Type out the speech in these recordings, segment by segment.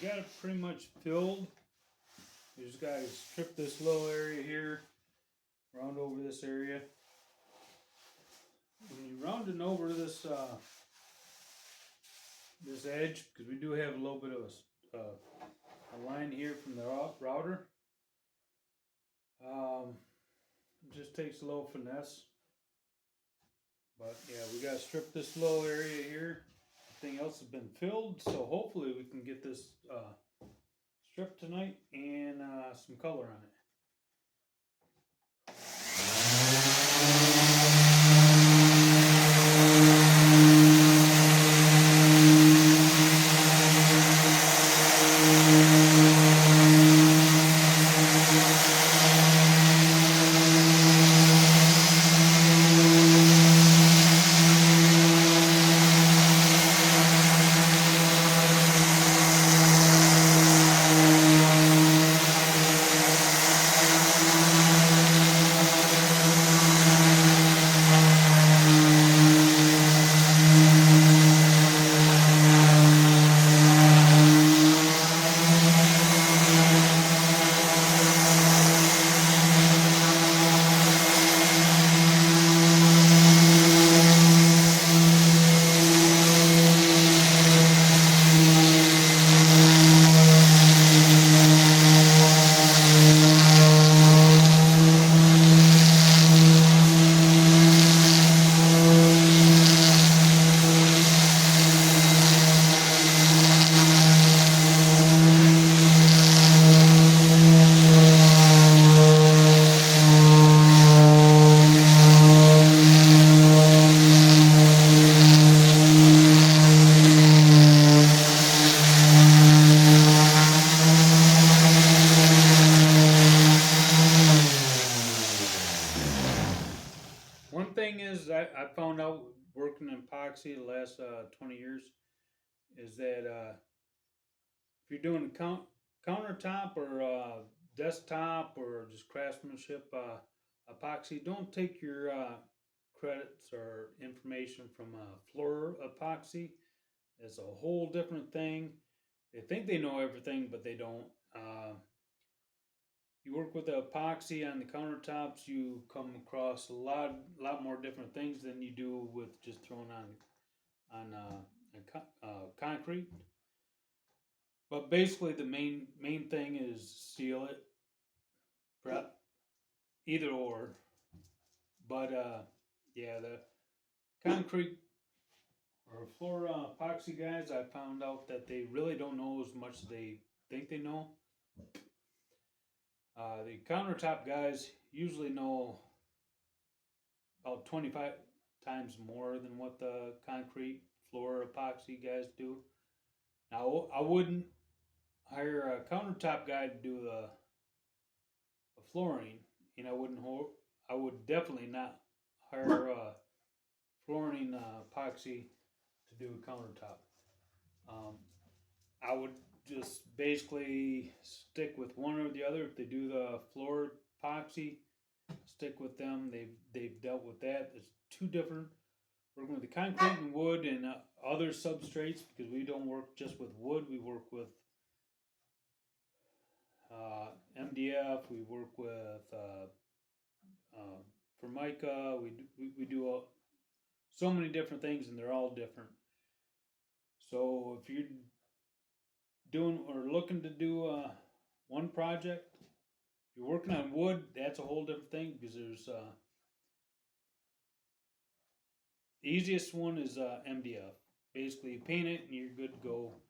we got it pretty much filled. We just got to strip this little area here, round over this area. When you rounding over this this edge, because we do have a little bit of a line here from the router, it just takes a little finesse. But yeah, we got to strip this little area here. Everything else has been filled, so hopefully we can get this stripped tonight and some color on it. One thing is I found out working in epoxy the last 20 years is that if you're doing countertop or desktop or just craftsmanship epoxy, don't take your credits or information from floor epoxy. It's a whole different thing. They think they know everything, but they don't. You work with the epoxy on the countertops, you come across a lot more different things than you do with just throwing on concrete. But basically, the main thing is seal it, prep, either or. But yeah, the concrete or floor epoxy guys, I found out that they really don't know as much as they think they know. The countertop guys usually know about 25 times more than what the concrete floor epoxy guys do. Now, I wouldn't hire a countertop guy to do the flooring, and I would definitely not hire a flooring epoxy to do a countertop. Um, I would just basically stick with one or the other. If they do the floor epoxy, stick with them. They've dealt with that. It's two different. Working with the concrete and wood and other substrates, because we don't work just with wood. We work with MDF. We work with Formica. We do so many different things, and they're all different. So if you're doing or looking to do one project, if you're working on wood, that's a whole different thing, because there's the easiest one is MDF. Basically, you paint it and you're good to go.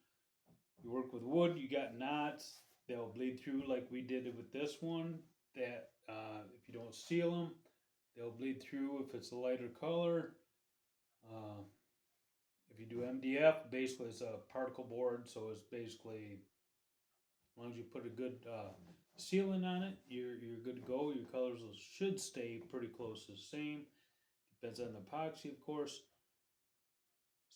You work with wood, you got knots. They'll bleed through like we did it with this one. That if you don't seal them, they'll bleed through if it's a lighter color. If you do MDF, basically it's a particle board, so it's basically as long as you put a good sealant on it, you're good to go. Your colors should stay pretty close to the same. Depends on the epoxy, of course.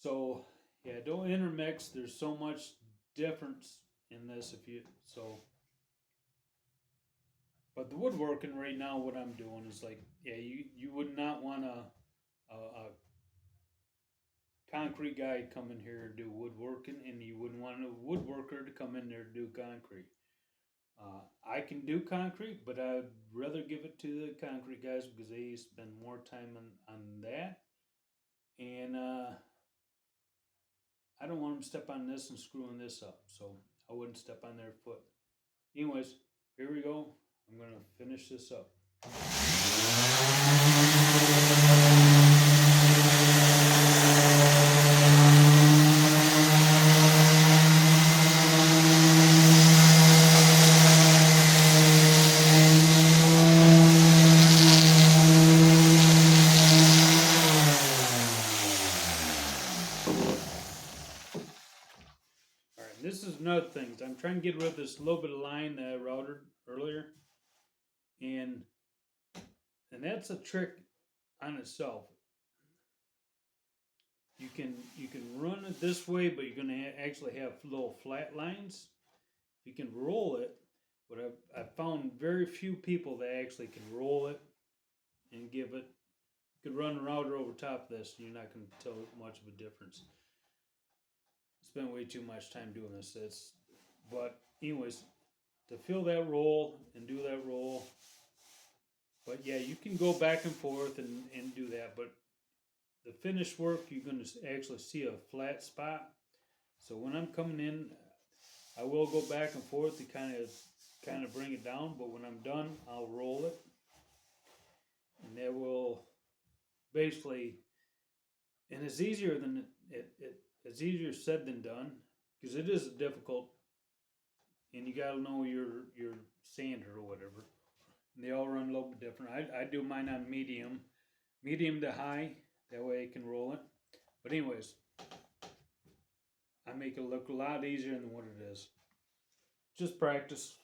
So yeah, don't intermix. There's so much difference in this if you so. But the woodworking right now, what I'm doing is like, yeah, you would not want a concrete guy come in here to do woodworking, and you wouldn't want a woodworker to come in there to do concrete. I can do concrete, but I'd rather give it to the concrete guys because they spend more time on that. And I don't want them to step on this and screwing this up, so I wouldn't step on their foot. Anyways, here we go. I'm going to finish this up. This is another thing. I'm trying to get rid of this little bit of line that I routed earlier, and that's a trick on itself. You can run it this way, but you're going to actually have little flat lines. You can roll it, but I've found very few people that actually can roll it and give it. You could run a router over top of this, and you're not going to tell much of a difference. Spent way too much time doing this. But anyways, to fill that roll and do that roll. But yeah, you can go back and forth and do that. But the finished work, you're going to actually see a flat spot. So when I'm coming in, I will go back and forth to kind of bring it down. But when I'm done, I'll roll it, and that will basically. And it's easier than it's easier said than done because it is difficult, and you got to know your sander or whatever. And they all run a little bit different. I do mine on medium to high. That way I can roll it. But anyways, I make it look a lot easier than what it is. Just practice.